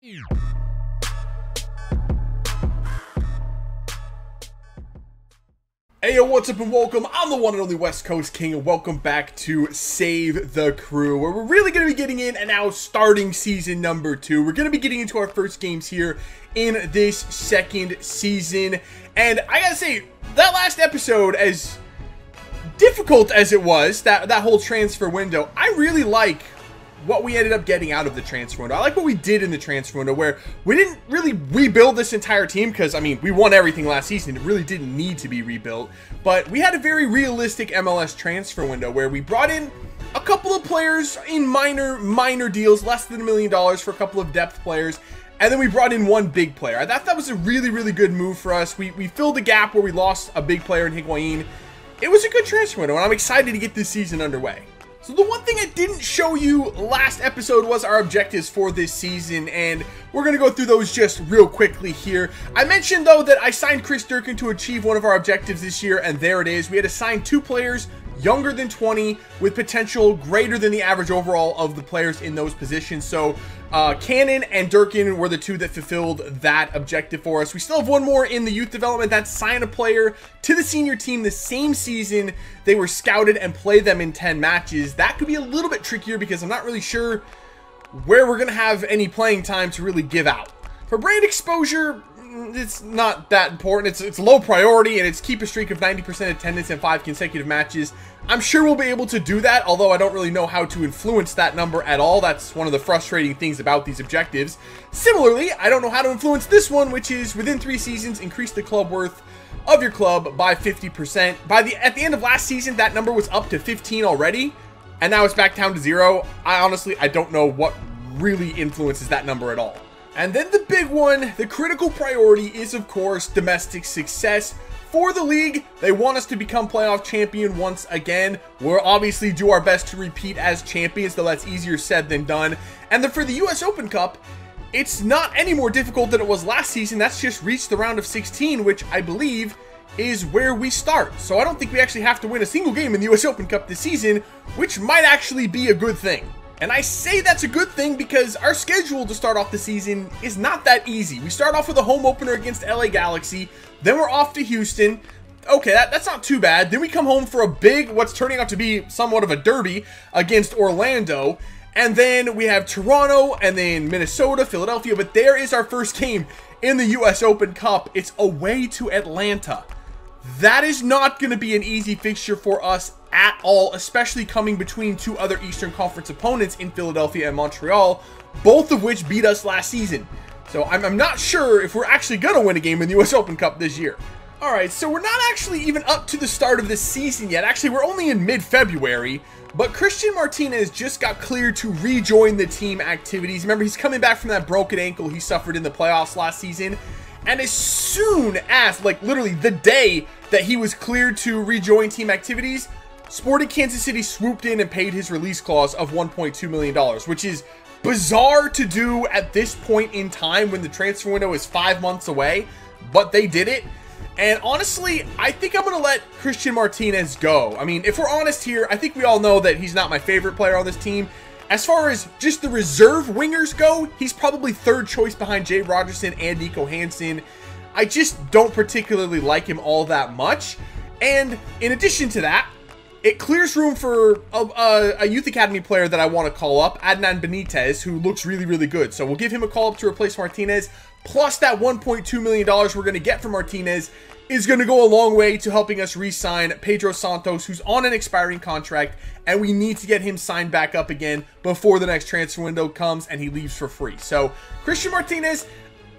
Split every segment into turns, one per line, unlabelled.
Hey yo, what's up and welcome. I'm the one and only WestCoastKing, and welcome back to Save the Crew, where we're really going to be getting in and now starting season number 2. We're going to be getting into our first games here in this second season. And I gotta say, that last episode, as difficult as it was, that whole transfer window, I really like what we ended up getting out of the transfer window. I like what we did in the transfer window, where we didn't really rebuild this entire team because, I mean, we won everything last season. It really didn't need to be rebuilt. But we had a very realistic MLS transfer window where we brought in a couple of players in minor deals, less than $1 million for a couple of depth players. And then we brought in one big player. I thought that was a really good move for us. We filled the gap where we lost a big player in Higuain. It was a good transfer window, and I'm excited to get this season underway. So the one thing I didn't show you last episode was our objectives for this season, and we're going to go through those just real quickly here. I mentioned, though, that I signed Chris Durkin to achieve one of our objectives this year, and there it is. We had to sign 2 players younger than 20 with potential greater than the average overall of the players in those positions. So Cannon and Durkin were the 2 that fulfilled that objective for us. We still have one more in the youth development. That's sign a player to the senior team the same season they were scouted and play them in 10 matches. That could be a little bit trickier because I'm not really sure where we're going to have any playing time to really give out. For brand exposure, it's not that important. It's low priority, and it's keep a streak of 90% attendance in 5 consecutive matches. I'm sure we'll be able to do that, although I don't really know how to influence that number at all. That's one of the frustrating things about these objectives. Similarly, I don't know how to influence this one, which is within 3 seasons, increase the club worth of your club by 50%. At the end of last season, that number was up to 15 already, and now it's back down to 0. I don't know what really influences that number at all. And then the big one, the critical priority, is of course domestic success. For the league, they want us to become playoff champion once again. We'll obviously do our best to repeat as champions, though that's easier said than done. And then for the US Open Cup, it's not any more difficult than it was last season. That's just reached the round of 16, which I believe is where we start. So I don't think we actually have to win a single game in the US Open Cup this season, which might actually be a good thing. And I say that's a good thing because our schedule to start off the season is not that easy. We start off with a home opener against LA Galaxy, then we're off to Houston. Okay, that's not too bad. Then we come home for a big, what's turning out to be somewhat of a derby against Orlando. And then we have Toronto, and then Minnesota, Philadelphia. But there is our first game in the US Open Cup. It's away to Atlanta. That is not going to be an easy fixture for us at all, especially coming between 2 other Eastern Conference opponents in Philadelphia and Montreal, both of which beat us last season. So I'm not sure if we're actually going to win a game in the US Open Cup this year. Alright, so we're not actually even up to the start of the season yet. Actually, we're only in mid-February, but Christian Martinez just got cleared to rejoin the team activities. Remember, he's coming back from that broken ankle he suffered in the playoffs last season. And as soon as, like, literally the day that he was cleared to rejoin team activities, Sporting Kansas City swooped in and paid his release clause of $1.2 million, which is bizarre to do at this point in time when the transfer window is 5 months away, but they did it. And honestly, I think I'm going to let Christian Martinez go. I mean, if we're honest here, I think we all know that he's not my favorite player on this team. As far as just the reserve wingers go, he's probably 3rd choice behind Jay Rogerson and Nico Hansen. I just don't particularly like him all that much. And in addition to that, it clears room for a youth academy player that I want to call up, Adnan Benitez, who looks really good. So we'll give him a call up to replace Martinez. Plus that $1.2 million we're going to get from Martinez is going to go a long way to helping us re-sign Pedro Santos, who's on an expiring contract, and we need to get him signed back up again before the next transfer window comes and he leaves for free. So Christian Martinez,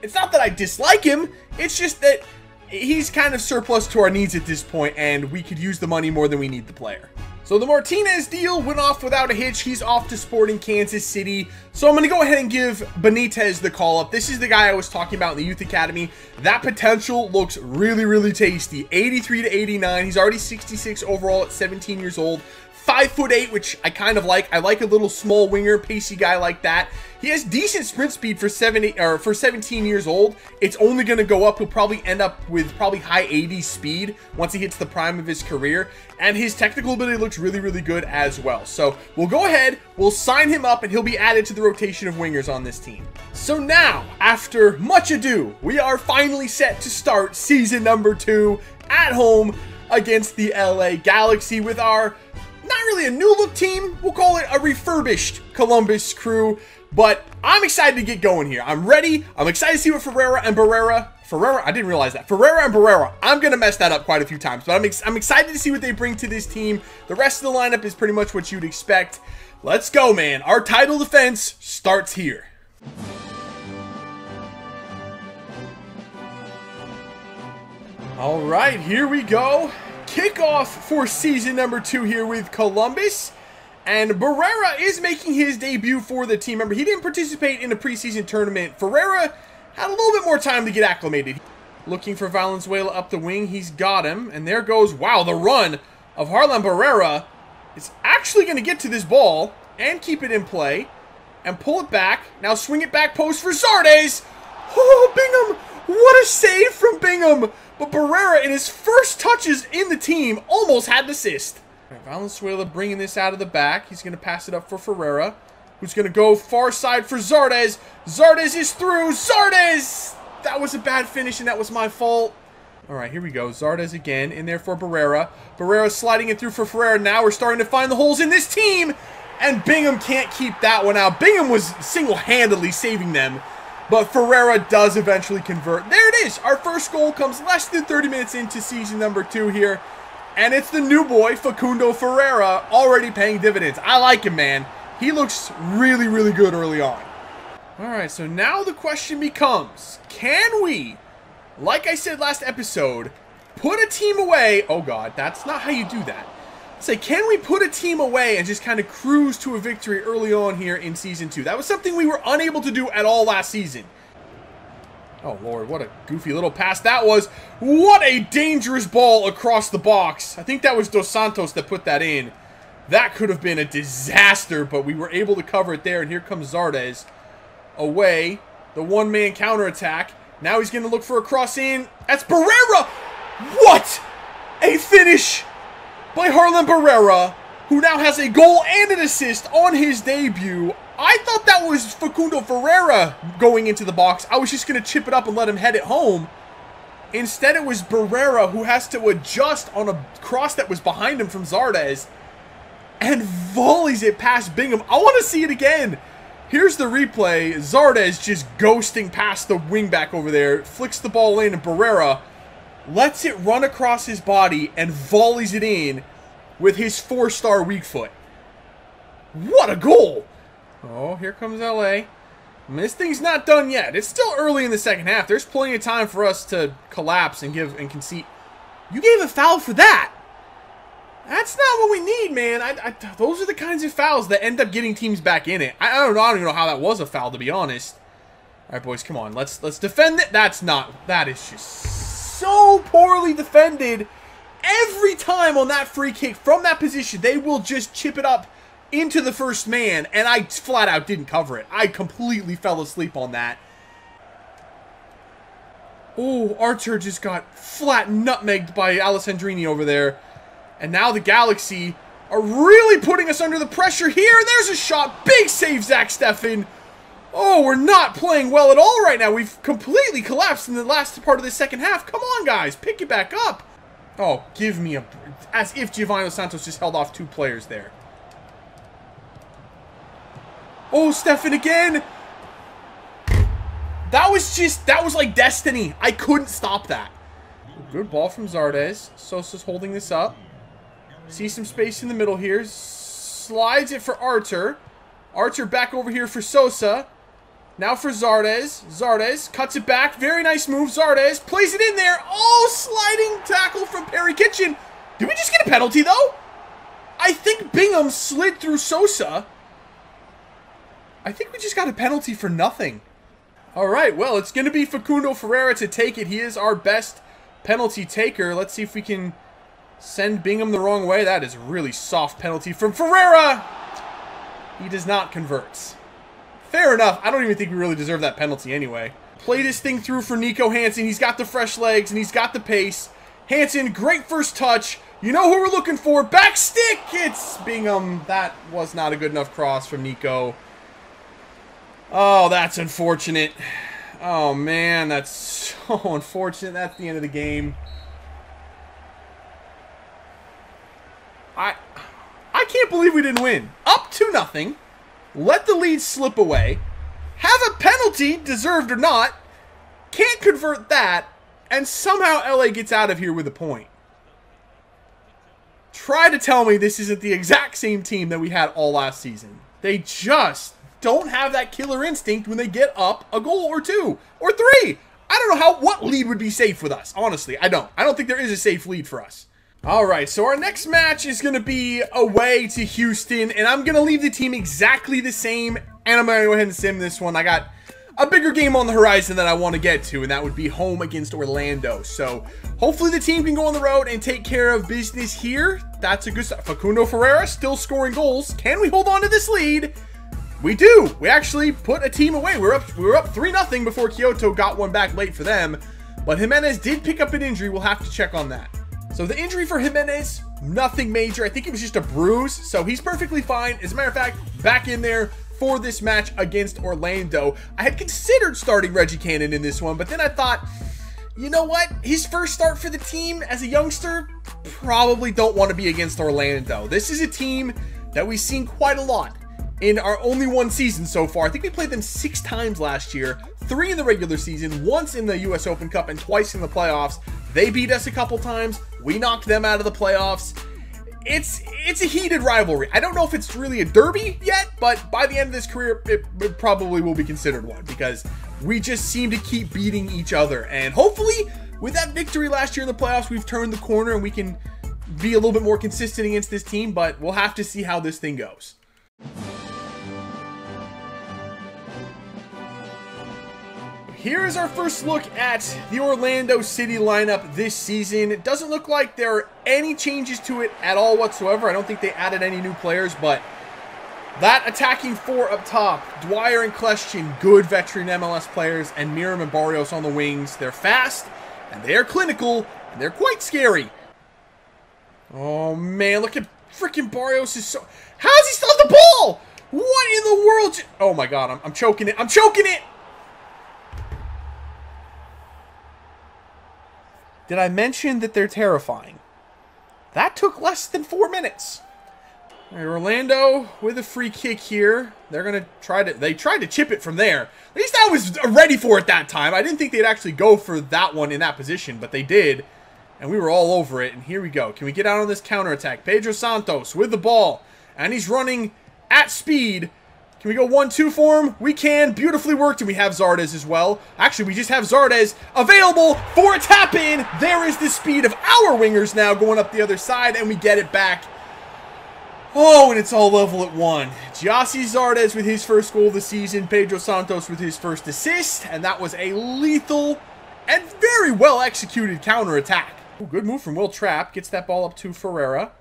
it's not that I dislike him, it's just that he's kind of surplus to our needs at this point, and we could use the money more than we need the player. So the Martinez deal went off without a hitch. He's off to Sporting Kansas City. So I'm going to go ahead and give Benitez the call up. This is the guy I was talking about in the youth academy. That potential looks really tasty. 83 to 89. He's already 66 overall at 17 years old. 5'8", which I kind of like. I like a little small winger, pacey guy like that. He has decent sprint speed for 17 years old. It's only going to go up. He'll probably end up with probably high 80s speed once he hits the prime of his career. And his technical ability looks really, really good as well. So we'll go ahead, we'll sign him up, and he'll be added to the rotation of wingers on this team. So now, after much ado, we are finally set to start season number 2 at home against the LA Galaxy with our, not really a new look team, we'll call it a refurbished Columbus Crew. But I'm excited to get going here. I'm ready. I'm excited to see what Ferreira and Barrera, I didn't realize that. Ferreira and Barrera, I'm going to mess that up quite a few times. But I'm excited to see what they bring to this team. The rest of the lineup is pretty much what you'd expect. Let's go, man. Our title defense starts here. All right, here we go. Kickoff for season number 2 here with Columbus. And Barrera is making his debut for the team. Remember, he didn't participate in the preseason tournament. Ferreira had a little bit more time to get acclimated. Looking for Valenzuela up the wing. He's got him. And there goes, wow, the run of Harlan Barrera is actually going to get to this ball and keep it in play and pull it back. Now swing it back post for Zardes. Oh, Bingham. What a save from Bingham. But Barrera, in his first touches in the team, almost had an assist. Right, Valenzuela bringing this out of the back. He's going to pass it up for Ferreira, who's going to go far side for Zardes. Zardes is through. Zardes! That was a bad finish, and that was my fault. All right, here we go. Zardes again in there for Barrera. Barrera sliding it through for Ferreira. Now we're starting to find the holes in this team, and Bingham can't keep that one out. Bingham was single-handedly saving them, but Ferreira does eventually convert. There it is. Our first goal comes less than 30 minutes into season number 2 here. And it's the new boy, Facundo Ferreira, already paying dividends. I like him, man. He looks really, really good early on. All right, so now the question becomes, can we, like I said last episode, put a team away? Oh, God, that's not how you do that. Say, can we put a team away and just kind of cruise to a victory early on here in Season 2? That was something we were unable to do at all last season. Oh, Lord, what a goofy little pass that was. What a dangerous ball across the box. I think that was Dos Santos that put that in. That could have been a disaster, but we were able to cover it there. And here comes Zardes away. The one-man counterattack. Now he's going to look for a cross in. That's Barrera. What a finish by Harlan Barrera, who now has a goal and an assist on his debut. I thought that was Facundo Ferreira going into the box. I was just going to chip it up and let him head it home. Instead, it was Barrera who has to adjust on a cross that was behind him from Zardes and volleys it past Bingham. I want to see it again. Here's the replay. Zardes just ghosting past the wingback over there, flicks the ball in, and Barrera lets it run across his body and volleys it in with his 4-star weak foot. What a goal! Oh, here comes LA. And this thing's not done yet. It's still early in the second half. There's plenty of time for us to collapse and concede. You gave a foul for that. That's not what we need, man. Those are the kinds of fouls that end up getting teams back in it. I don't know. I don't even know how that was a foul, to be honest. All right, boys, come on. Let's defend it. That is just so poorly defended. Every time on that free kick from that position, they will just chip it up into the first man, and I flat out didn't cover it. I completely fell asleep on that. Oh, Archer just got flat nutmegged by Alessandrini over there. And now the Galaxy are really putting us under the pressure here. And there's a shot. Big save, Zach Steffen. Oh, we're not playing well at all right now. We've completely collapsed in the last part of the second half. Come on, guys. Pick it back up. Oh, give me a... As if Giovanni Santos just held off 2 players there. Oh, Steffen again. That was like destiny. I couldn't stop that. Good ball from Zardes. Sosa's holding this up. See some space in the middle here. Slides it for Archer. Archer back over here for Sosa. Now for Zardes. Zardes cuts it back. Very nice move. Zardes plays it in there. Oh, sliding tackle from Perry Kitchen. Did we just get a penalty, though? I think Bingham slid through Sosa. I think we just got a penalty for nothing. All right, well, it's going to be Facundo Ferreira to take it. He is our best penalty taker. Let's see if we can Send Bingham the wrong way. That is a really soft penalty from Ferreira. He does not convert. Fair enough. I don't even think we really deserve that penalty anyway. Play this thing through for Nico Hansen. He's got the fresh legs and he's got the pace. Hansen, great first touch. You know who we're looking for. Back stick. It's Bingham. That was not a good enough cross from Nico. Oh, that's unfortunate. Oh, man. That's so unfortunate. That's the end of the game. I can't believe we didn't win. Up 2-0. Let the lead slip away. Have a penalty, deserved or not. Can't convert that. And somehow LA gets out of here with a point. Try to tell me this isn't the exact same team that we had all last season. They just don't have that killer instinct when they get up a goal or two or three. I don't know what lead would be safe with us. Honestly, I don't think there is a safe lead for us. All right, so our next match is going to be away to Houston, and I'm going to leave the team exactly the same, and I'm going to go ahead and sim this one. I got a bigger game on the horizon that I want to get to, and that would be home against Orlando. So hopefully the team can go on the road and take care of business here. That's a good start. Facundo Ferreira still scoring goals. Can we hold on to this lead? We do. We actually put a team away. We were up 3-0 before Kyoto got one back late for them, but Jimenez did pick up an injury. We'll have to check on that. So the injury for Jimenez, nothing major. I think it was just a bruise, so he's perfectly fine. As a matter of fact, back in there for this match against Orlando. I had considered starting Reggie Cannon in this one, but then I thought, you know what? His first start for the team as a youngster, probably don't want to be against Orlando. This is a team that we've seen quite a lot in our only one season so far. I think we played them 6 times last year, 3 in the regular season, once in the US Open Cup, and twice in the playoffs. They beat us a couple times. We knocked them out of the playoffs. It's a heated rivalry. I don't know if it's really a derby yet, but by the end of this career, it probably will be considered one because we just seem to keep beating each other. And hopefully, with that victory last year in the playoffs, we've turned the corner and we can be a little bit more consistent against this team, but we'll have to see how this thing goes. Here is our first look at the Orlando City lineup this season. It doesn't look like there are any changes to it at all whatsoever. I don't think they added any new players, but that attacking 4 up top, Dwyer and Kleshchin, good veteran MLS players, and Miram and Barrios on the wings. They're fast, and they're clinical, and they're quite scary. Oh, man, look at freaking Barrios. How does he still have the ball? What in the world? Oh, my God, I'm choking it. I'm choking it! Did I mention that they're terrifying? That took less than 4 minutes. All right, Orlando with a free kick here. They're going to try to... They tried to chip it from there. At least I was ready for it that time. I didn't think they'd actually go for that one in that position, but they did. And we were all over it. And here we go. Can we get out on this counterattack? Pedro Santos with the ball. And he's running at speed. Can we go 1-2 for him? We can. Beautifully worked. And we have Zardes as well. Actually, we just have Zardes available for a tap-in. There is the speed of our wingers now going up the other side. And we get it back. Oh, and it's all level at 1. Giassi Zardes with his first goal of the season. Pedro Santos with his first assist. And that was a lethal and very well-executed counterattack. Ooh, good move from Will Trapp. Gets that ball up to Ferreira,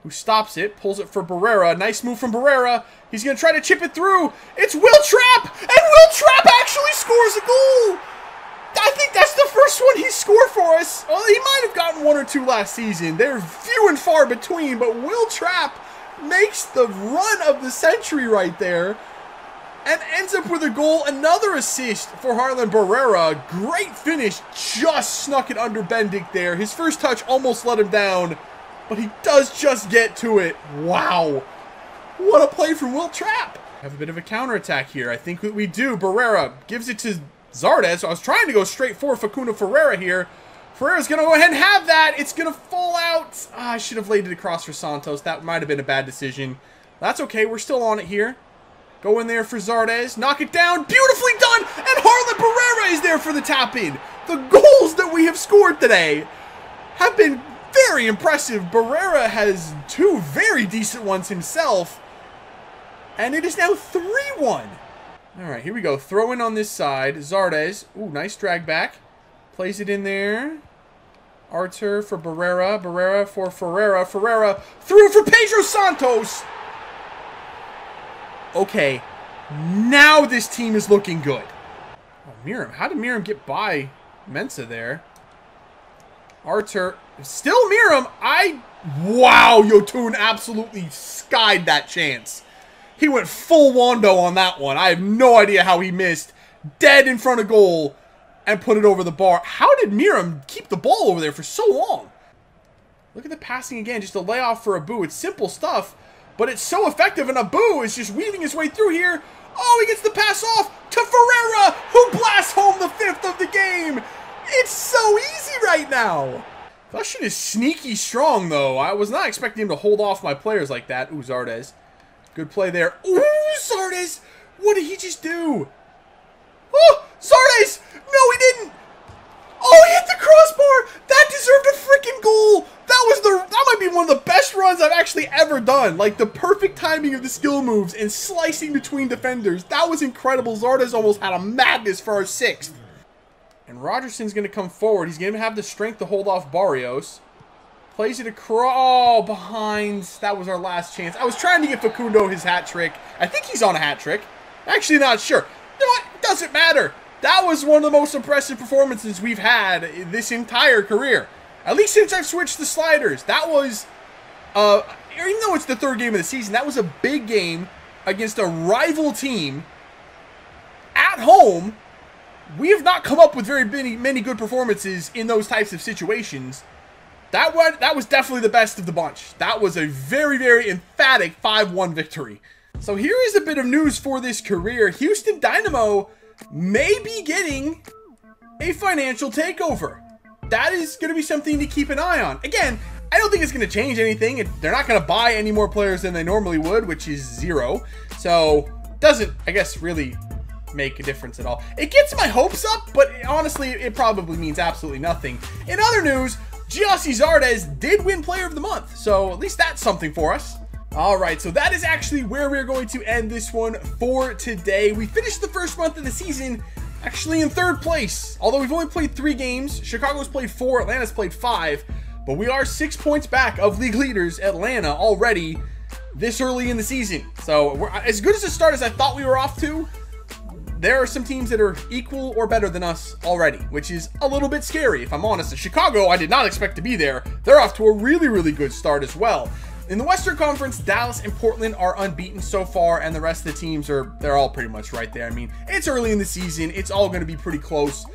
who stops it, pulls it for Barrera. Nice move from Barrera. He's going to try to chip it through. It's Will Trapp! And Will Trapp actually scores a goal! I think that's the first one he scored for us. Well, he might have gotten 1 or 2 last season. They're few and far between, but Will Trapp makes the run of the century right there and ends up with a goal. Another assist for Harlan Barrera. Great finish. Just snuck it under Bendik there. His first touch almost let him down, but he does just get to it. Wow. What a play from Will Trapp. Have a bit of a counterattack here. I think we do. Barrera gives it to Zardes. So I was trying to go straight for Facundo Ferreira here. Ferreira's going to go ahead and have that. It's going to fall out. I should have laid it across for Santos. That might have been a bad decision. That's okay. We're still on it here. Go in there for Zardes. Knock it down. Beautifully done. And Harlan Barrera is there for the tap-in. The goals that we have scored today have been very impressive. Barrera has 2 very decent ones himself. And it is now 3-1. All right, here we go. Throw in on this side. Zardes. Ooh, nice drag back. Plays it in there. Artur for Barrera. Barrera for Ferreira. Ferreira through for Pedro Santos. Okay, now this team is looking good. Oh, Miram. How did Miram get by Mensah there? Artur. Still Miram. Wow, Yotun absolutely skied that chance. He went full Wando on that one. I have no idea how he missed. Dead in front of goal and put it over the bar. How did Miram keep the ball over there for so long? Look at the passing again. Just a layoff for Abu. It's simple stuff, but it's so effective, and Abu is just weaving his way through here. Oh, he gets the pass off to Ferreira, who blasts home the 5th of the game. It's so easy right now. Flushing is sneaky strong, though. I was not expecting him to hold off my players like that. Ooh, Zardes. Good play there. Ooh, Zardes. What did he just do? Oh, Zardes. No, he didn't. Oh, he hit the crossbar. That deserved a freaking goal. That might be one of the best runs I've actually ever done. Like, the perfect timing of the skill moves and slicing between defenders. That was incredible. Zardes almost had a madness for our 6th. And Rogerson's going to come forward. He's going to have the strength to hold off Barrios. Plays it across. Oh, behind. That was our last chance. I was trying to get Facundo his hat trick. I think he's on a hat trick. Actually, not sure. You know what? It doesn't matter. That was one of the most impressive performances we've had this entire career. At least since I've switched the sliders. That was, even though it's the 3rd game of the season, that was a big game against a rival team at home. We have not come up with very many good performances in those types of situations. That was definitely the best of the bunch. That was a very, very emphatic 5-1 victory. So here is a bit of news for this career. Houston Dynamo may be getting a financial takeover. That is going to be something to keep an eye on. Again, I don't think it's going to change anything. They're not going to buy any more players than they normally would, which is 0. So, doesn't, I guess, really make a difference at all. It gets my hopes up, but honestly, it probably means absolutely nothing. In other news, Giassi Zardes did win Player of the Month, so at least that's something for us. Alright, so that is actually where we're going to end this one for today. We finished the first month of the season actually in 3rd place. Although we've only played 3 games, Chicago's played 4, Atlanta's played 5, but we are 6 points back of league leaders Atlanta already this early in the season. So we're as good as a start as I thought we were off to. There are some teams that are equal or better than us already, which is a little bit scary, if I'm honest. Chicago, I did not expect to be there. They're off to a really, really good start as well. In the Western Conference, Dallas and Portland are unbeaten so far, and the rest of the teams they're all pretty much right there. I mean, it's early in the season. It's all going to be pretty close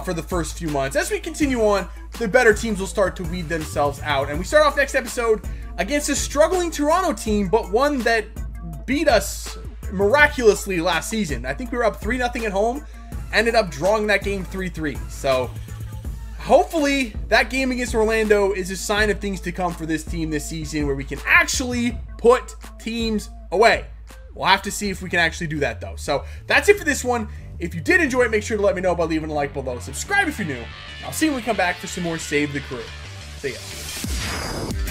for the first few months. As we continue on, the better teams will start to weed themselves out. And we start off next episode against a struggling Toronto team, but one that beat us miraculously last season. I think we were up 3-0 at home, ended up drawing that game 3-3. So hopefully that game against Orlando is a sign of things to come for this team this season, where we can actually put teams away. We'll have to see if we can actually do that, though. So that's it for this one. If you did enjoy it, make sure to let me know by leaving a like below. Subscribe if you're new. I'll see you when we come back for some more Save the Crew. See ya.